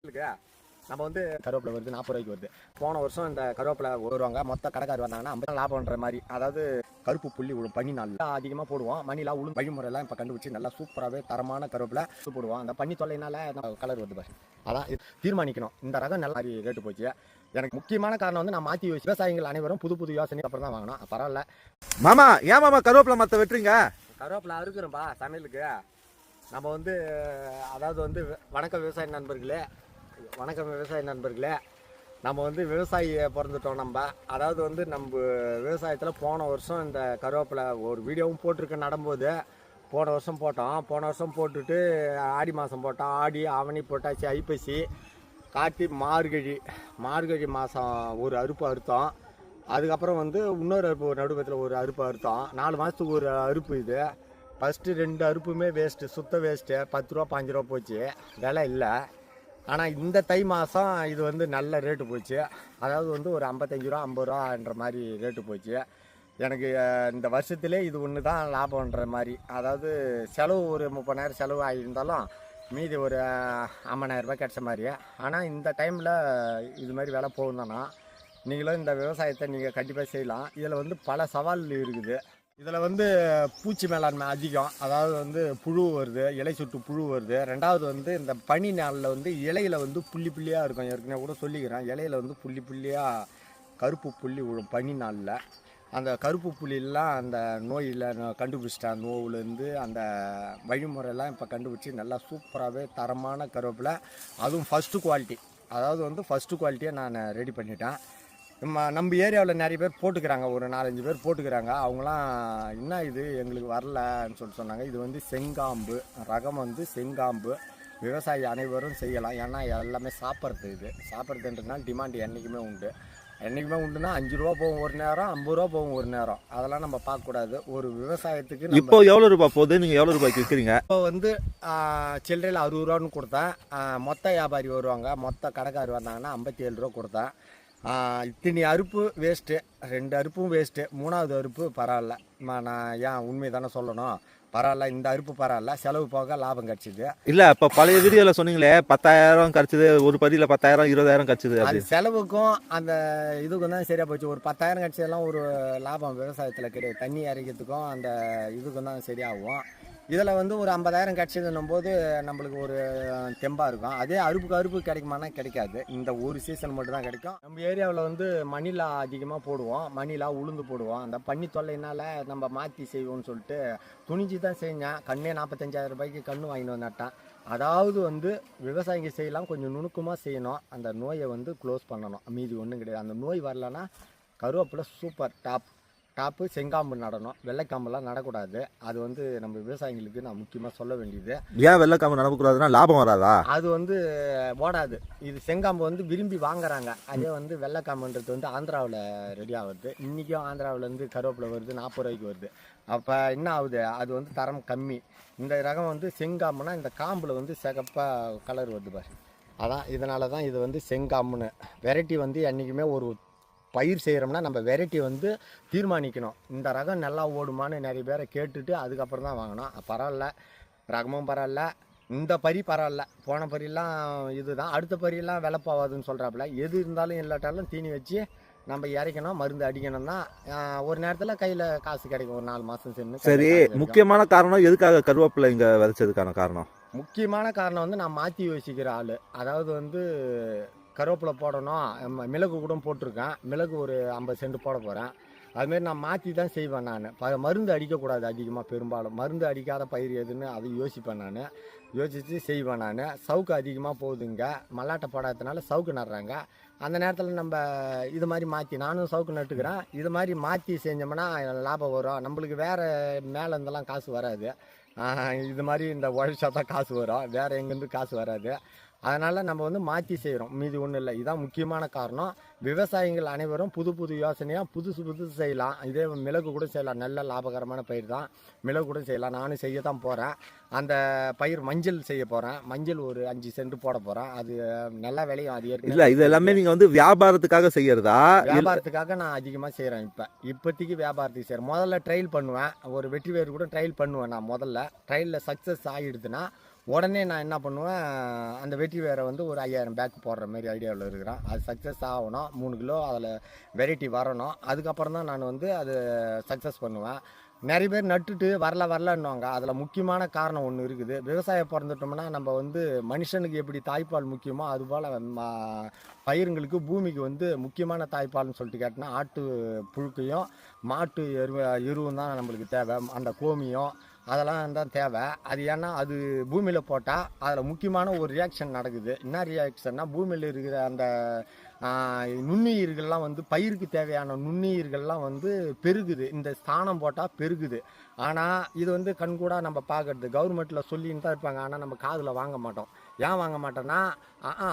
நம்ம வந்து கருவேப்பிலை வருது 40 ரூபாய்க்கு வருது. போன வருஷம் இந்த கருவேப்பிலை வருவாங்க மொத்த கடைக்கார் வந்தாங்கன்னா 50 லாபம்ன்ற மாதிரி. அதாவது கருப்பு புள்ளி விழும் பனி நாள் அதிகமாக போடுவோம். மணிலாம் உளுந்து வழிமுறையெல்லாம் இப்போ கண்டுபிடிச்சி நல்லா சூப்பராகவே தரமான கருவேப்பிலை போடுவோம். அந்த பனி தொல்லைனால கலர் வருது பாரு. அதான் தீர்மானிக்கணும் இந்த ரகம் நல்ல மாதிரி ரேட்டு போச்சு. எனக்கு முக்கியமான காரணம் வந்து நான் மாற்றி விவசாயிகள் அனைவரும் புது புது யோசனை அப்புறம் தான் வாங்கணும். பரவாயில்ல மாமா, ஏன் மாமா கருவேப்பிலை மற்ற வெட்டுறீங்க? கருவேப்பிலை அறுக்கிறோம்பா சமையலுக்கு. நம்ம வந்து அதாவது வந்து வணக்கம் விவசாய நண்பர்களே, நம்ம வந்து விவசாயியை பிறந்துட்டோம். அதாவது வந்து நம்ம விவசாயத்தில் போன வருஷம் இந்த கருவேப்பிலை ஒரு வீடியோவும் போட்டிருக்க நடும்போது போன வருஷம் போட்டுட்டு ஆடி மாதம் போட்டோம். ஆடி ஆவணி புரட்டாசி ஐப்பசி கார்த்தி மார்கழி மாதம் ஒரு அறுப்பு அறுத்தோம். அதுக்கப்புறம் வந்து இன்னொரு அறுப்பு நடுவத்தில் ஒரு அறுப்பு அறுத்தோம். 4 மாதத்துக்கு ஒரு அறுப்பு. இது ஃபஸ்ட்டு 2 அறுப்புமே வேஸ்ட்டு, சுத்த வேஸ்ட்டு. 10 ரூபா 5 ரூபா போச்சு, விலை இல்லை. ஆனால் இந்த தை மாதம் இது வந்து நல்ல ரேட்டு போச்சு. அதாவது வந்து ஒரு 55 ரூபா 50 ரூபான்ற மாதிரி ரேட்டு போச்சு. எனக்கு இந்த வருஷத்துலேயே இது ஒன்று தான் லாபம்ன்ற மாதிரி. அதாவது செலவு ஒரு 30,000 செலவு ஆகியிருந்தாலும் மீதி ஒரு 50,000 ரூபாய் கிடச்ச மாதிரி. ஆனால் இந்த டைமில் இது மாதிரி விலை போகுதுன்னா நீங்களும் இந்த விவசாயத்தை நீங்கள் கண்டிப்பாக செய்யலாம். இதில் வந்து பல சவால் இருக்குது. இதில் வந்து பூச்சி மேலாண்மை அதிகம். அதாவது வந்து புழு வருது, இலை சுட்டு புழு வருது. ரெண்டாவது வந்து இந்த பனி நாளில் வந்து இலையில் வந்து புள்ளி புள்ளியாக இருக்கும். ஏற்கனவே கூட சொல்லிக்கிறேன், இலையில் வந்து புள்ளி புள்ளியாக கருப்பு புள்ளி விழும் பனி நாளில். அந்த கருப்பு புள்ளியெல்லாம் அந்த நோயில் கண்டுபிடிச்சிட்டேன். நோவுலேருந்து அந்த வழிமுறையெல்லாம் இப்போ கண்டுபிடிச்சி நல்லா சூப்பராகவே தரமான கருவேப்பிலை, அதுவும் ஃபஸ்ட்டு குவாலிட்டி. அதாவது வந்து ஃபஸ்ட்டு குவாலிட்டியை நான் ரெடி பண்ணிட்டேன். நம்ம ஏரியாவில் நிறைய பேர் போட்டுக்கிறாங்க, ஒரு 4-5 பேர் போட்டுக்கிறாங்க. அவங்களாம் என்ன இது எங்களுக்கு வரலன்னு சொன்னாங்க. இது வந்து செங்காம்பு ரகம், வந்து செங்காம்பு. விவசாயி அனைவரும் செய்யலாம். ஏன்னா எல்லாமே சாப்பிட்றதுன்றதுனால டிமாண்ட் என்றைக்குமே உண்டுன்னா 5 ரூபா போகும் ஒரு நேரம், 50 ரூபா போகும் ஒரு நேரம். அதெல்லாம் நம்ம பார்க்கக்கூடாது. ஒரு விவசாயத்துக்கு இப்போ எவ்வளோ ரூபா போகுது? நீங்கள் எவ்வளோ ரூபாய்க்கு விற்கிறீங்க? இப்போ வந்து சில்லறையில் 60 ரூபான்னு கொடுத்தேன். மொத்த வியாபாரி வருவாங்க, மொத்த கடைக்கார் வந்தாங்கன்னா 57 ரூபா கொடுத்தேன். இத்தனி அறுப்பு வேஸ்ட்டு, 2 அறுப்பும் வேஸ்ட்டு, 3வது அறுப்பு பரவாயில்ல. நான் ஏன் உண்மை தானே சொல்லணும், பரவாயில்ல. இந்த அறுப்பு பரவாயில்ல, செலவு போக லாபம் கிடச்சிது. இல்லை, இப்போ பழைய வீடியோவில் சொன்னீங்களே 10,000 கிடச்சிது, ஒரு பதியில் 10,000 20,000 கிடச்சிது. அது செலவுக்கும் அந்த இதுக்கும் தான் சரியாக போச்சு. ஒரு 10,000 கிடச்சதெல்லாம் ஒரு லாபம் விவசாயத்தில் கிடையாது. தண்ணி இறைக்கிறதுக்கும் அந்த இதுக்கும் தான் சரியாகும். இதில் வந்து ஒரு 50,000 கிடச்சதுன்னும் போது நம்மளுக்கு ஒரு தெம்பாக இருக்கும். அதே அறுப்பு கிடைக்குமானா கிடைக்காது. இந்த ஒரு சீசன் மட்டும் தான் கிடைக்கும். நம்ம ஏரியாவில் வந்து மணிலா அதிகமாக போடுவோம், மணிலா உளுந்து போடுவோம். அந்த பனி தொல்லையினால் நம்ம மாற்றி செய்வோம்னு சொல்லிட்டு துணிஞ்சு தான் செஞ்சேன். கண்ணே 45,000 ரூபாய்க்கு கன்று வாங்கிட்டு வந்துட்டேன். அதாவது வந்து விவசாயிங்க செய்யலாம், கொஞ்சம் நுணுக்கமாக செய்யணும். அந்த நோயை வந்து க்ளோஸ் பண்ணணும், மீதி ஒன்றும் கிடையாது. அந்த நோய் வரலன்னா கருவேப்பிலை சூப்பர் டாப்பு. செங்காம்பு நடணும், வெள்ளைக்காம்பெல்லாம் நடக்கூடாது. அது வந்து நம்ம விவசாயிகளுக்கு நான் முக்கியமாக சொல்ல வேண்டியது. ஏன் வெள்ளைக்காம்பு நடக்கக்கூடாதுன்னா லாபம் வராதா? அது வந்து ஓடாது. இது செங்காம்பு வந்து விரும்பி வாங்குறாங்க. அதே வந்து வெள்ளைக்காம்புன்றது வந்து ஆந்திராவில் ரெடி ஆகுது. இன்றைக்கும் ஆந்திராவிலேருந்து கருவேப்பிலை வருது, 40 ரூபாய்க்கு வருது. அப்போ என்ன ஆகுது, அது வந்து தரம் கம்மி. இந்த ரகம் வந்து செங்காம்புனா இந்த காம்பில் வந்து சிகப்பாக கலர் வருது பாரு. அதான் இதனால தான் இது வந்து செங்காம்புன்னு. வெரைட்டி வந்து என்றைக்குமே ஒரு பயிர் செய்கிறோம்னா நம்ம வெரைட்டி வந்து தீர்மானிக்கணும். இந்த ரகம் நல்லா ஓடுமான்னு நிறைய பேரை கேட்டுட்டு அதுக்கப்புறம் தான் வாங்கணும். பரவாயில்ல, ரகமும் பரவாயில்ல, இந்த பறி பரவாயில்ல. போன பறியெல்லாம் இது தான், அடுத்த பறியெல்லாம் விலை போகாதுன்னு சொல்கிறாப்புல. எது இருந்தாலும் இல்லாட்டாலும் தீனி வச்சு நம்ம இறைக்கணும், மருந்து அடிக்கணும்னா ஒரு நேரத்தில் கையில் காசு கிடைக்கும். ஒரு 4 மாதம் சென்று. சரி, முக்கியமான காரணம் எதுக்காக கருவேப்பிலை இங்கே விதைச்சதுக்கான காரணம்? முக்கியமான காரணம் வந்து நான் மாற்றி யோசிக்கிற ஆள். அதாவது வந்து கருவேப்பிலை போடணும், மிளகு கூட போட்டிருக்கேன். மிளகு ஒரு 50 சென்ட் போட போகிறேன். அதுமாரி நான் மாற்றி தான் செய்வேன். நான் மருந்து அடிக்கக்கூடாது அதிகமாக. பெரும்பாலும் மருந்து அடிக்காத பயிர் எதுன்னு அதை யோசிப்பேன். யோசித்து செய்வேன். சவுக்கு அதிகமாக போகுதுங்க, மல்லாட்டை போடாததுனால சவுக்கு நடுறாங்க. அந்த நேரத்தில் நம்ம இது மாதிரி மாற்றி, நானும் சவுக்கு நட்டுக்கிறேன். இது மாதிரி மாற்றி செஞ்சோம்னா லாபம் வரும். நம்மளுக்கு வேறு மேலே இருந்தெல்லாம் காசு வராது. இது மாதிரி இந்த உழைச்சா தான் காசு வரும், வேறு எங்கேருந்து காசு வராது. அதனால் நம்ம வந்து மாற்றி செய்கிறோம், மீதி ஒன்றும் இல்லை. இதுதான் முக்கியமான காரணம். விவசாயிகள் அனைவரும் புது புது யோசனையாக புதுசு செய்யலாம். இதே மிளகு கூட செய்யலாம், நல்ல லாபகரமான பயிர் தான். மிளகு கூட செய்யலாம், நானும் செய்ய தான் போகிறேன். அந்த பயிர் மஞ்சள் செய்ய போகிறேன். மஞ்சள் ஒரு 5 சென்ட் போட போகிறேன். அது நல்லா விளையும். அது இல்லை, இது எல்லாமே நீங்கள் வந்து வியாபாரத்துக்காக செய்கிறதா? வியாபாரத்துக்காக நான் அதிகமாக செய்கிறேன். இப்போதைக்கு வியாபாரத்துக்கு செய்கிறேன். முதல்ல ட்ரையல் பண்ணுவேன், ஒரு வெற்றி வேறு கூட ட்ரையல் பண்ணுவேன். நான் முதல்ல ட்ரையலில் சக்ஸஸ் ஆகிடுதுன்னா உடனே நான் என்ன பண்ணுவேன், அந்த வெற்றி வேரை வந்து ஒரு 5000 பேக் போடுற மாதிரி ஐடியாவில் இருக்கிறேன். அது சக்ஸஸ் ஆகணும், 3 கிலோ அதில் வெரைட்டி வரணும். அதுக்கப்புறம் தான் நான் வந்து அது சக்ஸஸ் பண்ணுவேன். நிறைய பேர் நட்டுட்டு வரலன்னுவாங்க. அதில் முக்கியமான காரணம் ஒன்று இருக்குது. விவசாயம் பிறந்துட்டோம்னா நம்ம வந்து மனுஷனுக்கு எப்படி தாய்ப்பால் முக்கியமோ அதுபோல் பயிருங்களுக்கு பூமிக்கு வந்து முக்கியமான தாய்ப்பால்னு சொல்லிட்டு கேட்டோன்னா ஆட்டு புழுக்கையும் மாட்டு எருவும் தான் நம்மளுக்கு தேவை. அந்த கோமியம் அதெல்லாம் தான் தேவை. அது ஏன்னா அது பூமியில் போட்டால் அதில் முக்கியமான ஒரு ரியாக்ஷன் நடக்குது. என்ன ரியாக்ஷன்னா, பூமியில் இருக்கிற அந்த நுண்ணுயிர்கள்லாம் வந்து பயிருக்கு தேவையான நுண்ணுயிர்கள்லாம் வந்து பெருகுது. இந்த ஸ்தானம் போட்டால் பெருகுது. ஆனால் இது வந்து கண்கூடா நம்ம பார்க்குறது. கவர்மெண்ட்டில் சொல்லின்னு தான் இருப்பாங்க, ஆனால் நம்ம காதில் வாங்க மாட்டோம். ஏன் வாங்க மாட்டோன்னா,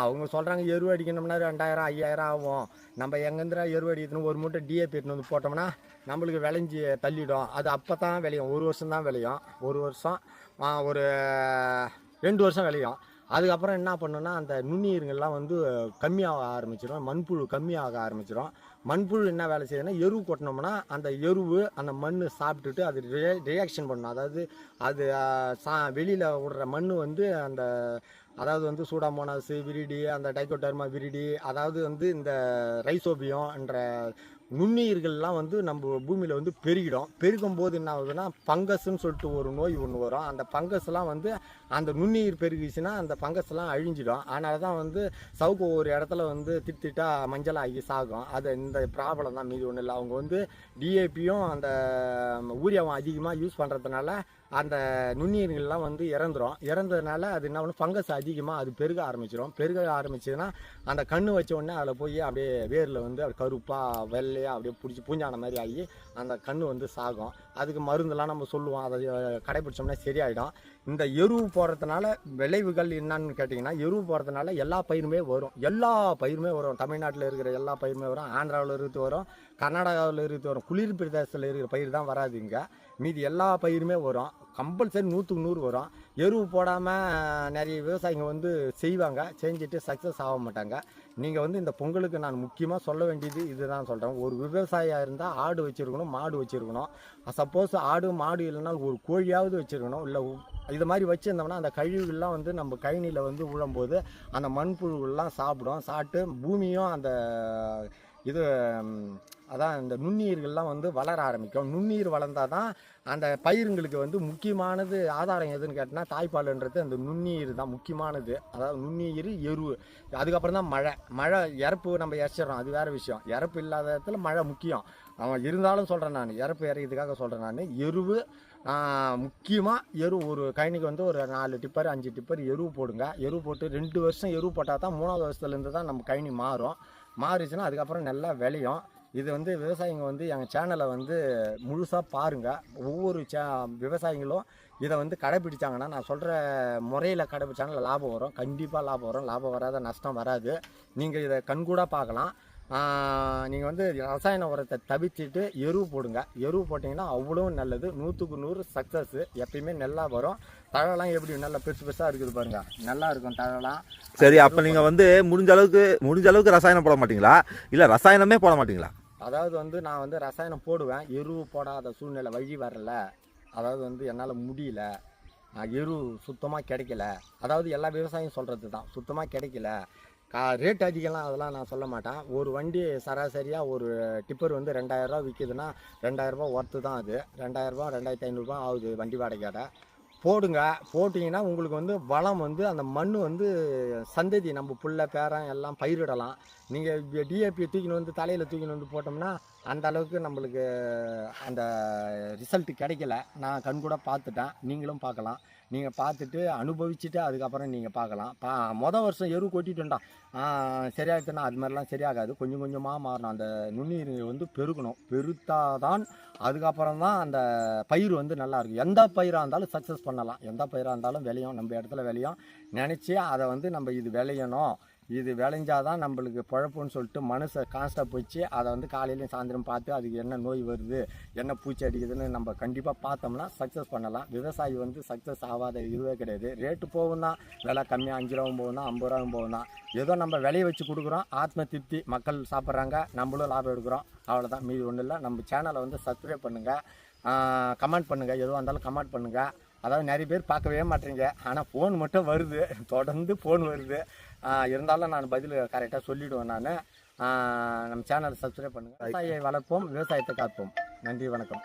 அவங்க சொல்கிறாங்க எருவு அடிக்கணும்னா 2000 5000 ஆகும். நம்ம எங்கேருந்துடா எருவு அடிக்கணும், ஒரு மூட்டை டிஏபி எடுத்துன்னு வந்து போட்டோம்னா நம்மளுக்கு விளைஞ்சி தள்ளிடும். அது அப்போ தான் விளையும், 1 வருஷம் தான் விளையும். 1 வருஷம் ஒரு 2 வருஷம் விளையும். அதுக்கப்புறம் என்ன பண்ணுன்னா, அந்த நுண்ணுயிர்கள்லாம் வந்து கம்மியாக ஆரம்பிச்சிடும். மண்புழு கம்மியாக ஆரம்பிச்சிடும். மண்புழு என்ன வேலை செய்யுதுன்னா, எருவு கொட்டினோம்னா அந்த எருவு அந்த மண் சாப்பிட்டுட்டு அது ரியாக்ஷன் பண்ணணும். அதாவது அது வெளியில் விடுற மண் வந்து அந்த அதாவது வந்து சூடாமோனாஸு விரிடி, அந்த டைக்கோடர்மா விரிடி, அதாவது வந்து இந்த ரைசோபியம் என்ற நுண்ணுயிர்கள்லாம் வந்து நம்ம பூமியில் வந்து பெருகிடும். பெருகும் போது என்ன ஆகுதுன்னா, பங்கஸ்ன்னு சொல்லிட்டு ஒரு நோய் ஒன்று வரும். அந்த பங்கஸ்லாம் வந்து அந்த நுண்ணுயிர் பெருகிச்சுன்னா அந்த பங்கஸ்லாம் அழிஞ்சிடும். அதனால தான் வந்து சவுக்கு ஒரு இடத்துல வந்து திட்டா மஞ்சள் ஆகி சாகும். அது இந்த ப்ராப்ளம் தான், மீதி ஒன்றும் இல்லை. அவங்க வந்து டிஏபியும் அந்த ஊரியாவும் அதிகமாக யூஸ் பண்ணுறதுனால அந்த நுண்ணுயிர்கள்லாம் வந்து இறந்ததுனால அது என்ன பண்ணும், ஃபங்கஸ் அதிகமாக அது பெருக ஆரம்பிச்சதுன்னா அந்த கண்ணு வச்ச உடனே அதில் போய் அப்படியே வேரில் வந்து அது கருப்பாக வெள்ளையாக அப்படியே பிடிச்சி பூஞ்சான மாதிரி ஆகி அந்த கண்ணு வந்து சாகும். அதுக்கு மருந்தெல்லாம் நம்ம சொல்லுவோம், அதை கடைப்பிடிச்சோம்னா சரியாயிடும். இந்த எருவு போடுறதுனால விளைவுகள் என்னன்னு கேட்டிங்கன்னா, எருவு போடுறதுனால எல்லா பயிருமே வரும். தமிழ்நாட்டில் இருக்கிற எல்லா பயிருமே வரும், ஆந்திராவில் இருக்கிறது வரும், கர்நாடகாவில் இருக்கிறது வரும். குளிர் பிரதேசத்தில் இருக்கிற பயிர் தான் வராது இங்கே. மீதி எல்லா பயிருமே வரும். கம்பல்சரி 100க்கு 100 வரும். எருவு போடாமல் நிறைய விவசாயிங்க வந்து செய்வாங்க, செஞ்சுட்டு சக்ஸஸ் ஆக மாட்டாங்க. நீங்கள் வந்து இந்த பொங்கலுக்கு நான் முக்கியமாக சொல்ல வேண்டியது இதுதான் சொல்கிறேன். ஒரு விவசாயியாக இருந்தால் ஆடு வச்சுருக்கணும், மாடு வச்சுருக்கணும். சப்போஸ் ஆடு மாடு இல்லைன்னா ஒரு கோழியாவது வச்சுருக்கணும். இல்லை இது மாதிரி வச்சுருந்தோம்னா அந்த கழிவுகள்லாம் வந்து நம்ம கழனியில் வந்து விழும்போது அந்த மண்புழுகள்லாம் சாப்பிட்டு பூமியும் அந்த இது அதான் இந்த நுண்ணுயிர்கள்லாம் வந்து வளர ஆரம்பிக்கும். நுண்ணுயிர் வளர்ந்தால் தான் அந்த பயிருங்களுக்கு வந்து முக்கியமானது ஆதாரம் எதுன்னு கேட்டால் தாய்ப்பாலுன்றது அந்த நுண்ணுயிர் தான் முக்கியமானது. அதாவது நுண்ணுயிர் எருவு, அதுக்கப்புறம் தான் மழை இறப்பு நம்ம இறச்சிடறோம், அது வேறு விஷயம். இறப்பு இல்லாத இடத்துல மழை முக்கியம். அவன் இருந்தாலும் சொல்கிறேன், நான் இறப்பு இறக்கிறதுக்காக சொல்கிறேன். நான் எருவு முக்கியமாக ஒரு கழனிக்கு வந்து ஒரு 4 டிப்பர் 5 டிப்பர் எருவு போடுங்க. எருவு போட்டு 2 வருஷம் எருவு போட்டால் தான் 3வது வருஷத்துலேருந்து தான் நம்ம கழனி மாறிச்சுன்னா அதுக்கப்புறம் நல்லா விளையும். இது வந்து விவசாயிங்க வந்து எங்கள் சேனலை வந்து முழுசாக பாருங்கள். ஒவ்வொரு விவசாயிகளும் இதை வந்து கடைப்பிடிச்சாங்கன்னா, நான் சொல்கிற முறையில் கடைப்பிடிச்சாங்கன்னா லாபம் வரும். கண்டிப்பாக லாபம் வரும். லாபம் வராத நஷ்டம் வராது. நீங்கள் இதை கண்கூடாக பார்க்கலாம். நீங்கள் வந்து ரசாயன உரத்தை தவிர்த்துட்டு எருவு போடுங்க. எருவு போட்டிங்கன்னா அவ்வளோ நல்லது. 100க்கு 100 சக்ஸஸ். எப்பயுமே நல்லா வரும். தழலாம் எப்படி நல்லா பெருசாக இருக்குது பாருங்க, நல்லா இருக்கும் தழலாம். சரி, அப்போ நீங்கள் வந்து முடிஞ்ச அளவுக்கு ரசாயனம் போட மாட்டீங்களா, இல்லை ரசாயனமே போட மாட்டீங்களா? அதாவது வந்து நான் வந்து ரசாயனம் போடுவேன், எருவு போடாத சூழ்நிலை வழி வரல. அதாவது வந்து என்னால் முடியல, எருவு சுத்தமாக கிடைக்கல. அதாவது எல்லா விவசாயம் சொல்கிறது தான், சுத்தமாக கிடைக்கல. ரேட் அதிகம்லாம் அதெல்லாம் நான் சொல்ல மாட்டேன். ஒரு வண்டி சராசரியாக ஒரு டிப்பர் வந்து 2000 ரூபா விற்கிதுன்னா 2000 ரூபா ஒர்த்து தான். அது 2000 ரூபா 2500 ஆகுது வண்டி வாடகையோட. போட்டிங்கன்னா உங்களுக்கு வந்து வளம் வந்து அந்த மண் வந்து சந்ததி நம்ம புல்லை பேரன் எல்லாம் பயிரிடலாம். நீங்கள் டிஏபி தூக்கின்னு வந்து தலையில் தூக்கின்னு வந்து போட்டோம்னா அந்த அளவுக்கு நம்மளுக்கு அந்த ரிசல்ட்டு கிடைக்கல. நான் கண்கூட பார்த்துட்டேன், நீங்களும் பார்க்கலாம். நீங்கள் பார்த்துட்டு அனுபவிச்சுட்டு அதுக்கப்புறம் நீங்கள் பார்க்கலாம். மொதல் வருஷம் எருவு கொட்டிட்டோம்டா சரியாயிடுச்சுன்னா அது மாதிரிலாம் சரியாகாது. கொஞ்சம் கொஞ்சமாக மாறணும். அந்த நுண்ணுயிர்கள் வந்து பெருத்தாதான் அதுக்கப்புறம் தான் அந்த பயிர் வந்து நல்லாயிருக்கும். எந்த பயிராக இருந்தாலும் சக்ஸஸ் பண்ணலாம், எந்த பயிராக இருந்தாலும் விளையும். நம்ம இடத்துல விளையும் நினச்சி அதை வந்து நம்ம இது விளையணும், இது விளைஞ்சாதான் நம்மளுக்கு பழப்புன்னு சொல்லிட்டு மனசை கான்ஸ்டாக போச்சு அதை வந்து காலையிலையும் சாயந்தரம் பார்த்து அதுக்கு என்ன நோய் வருது, என்ன பூச்சி அடிக்குதுன்னு நம்ம கண்டிப்பாக பார்த்தோம்னா சக்ஸஸ் பண்ணலாம். விவசாயி வந்து சக்ஸஸ் ஆகாத இதுவே கிடையாது. ரேட்டு போகும் தான், விலை கம்மியாக 5 ரூபாவும் போகும் தான், 50 ரூபாவும் போகும் தான். ஏதோ நம்ம விலையை வச்சு கொடுக்குறோம், ஆத்ம திருப்தி, மக்கள் சாப்பிட்றாங்க, நம்மளும் லாபம் எடுக்கிறோம், அவ்வளோதான். மீதி ஒன்றும் இல்லை. நம்ம சேனலை வந்து சப்ஸ்கிரைப் பண்ணுங்கள், கமெண்ட் பண்ணுங்கள், எதுவாக இருந்தாலும் கமெண்ட் பண்ணுங்கள். அதாவது நிறைய பேர் பார்க்கவே மாட்டீங்க, ஆனால் ஃபோன் மட்டும் வருது, தொடர்ந்து ஃபோன் வருது. இருந்தாலும் நான் பதில் கரெக்டாக சொல்லிவிடுவேன். நான் நம்ம சேனலை சப்ஸ்கிரைப் பண்ணுங்கள். விவசாயியை வளர்ப்போம், விவசாயத்தை காப்போம். நன்றி, வணக்கம்.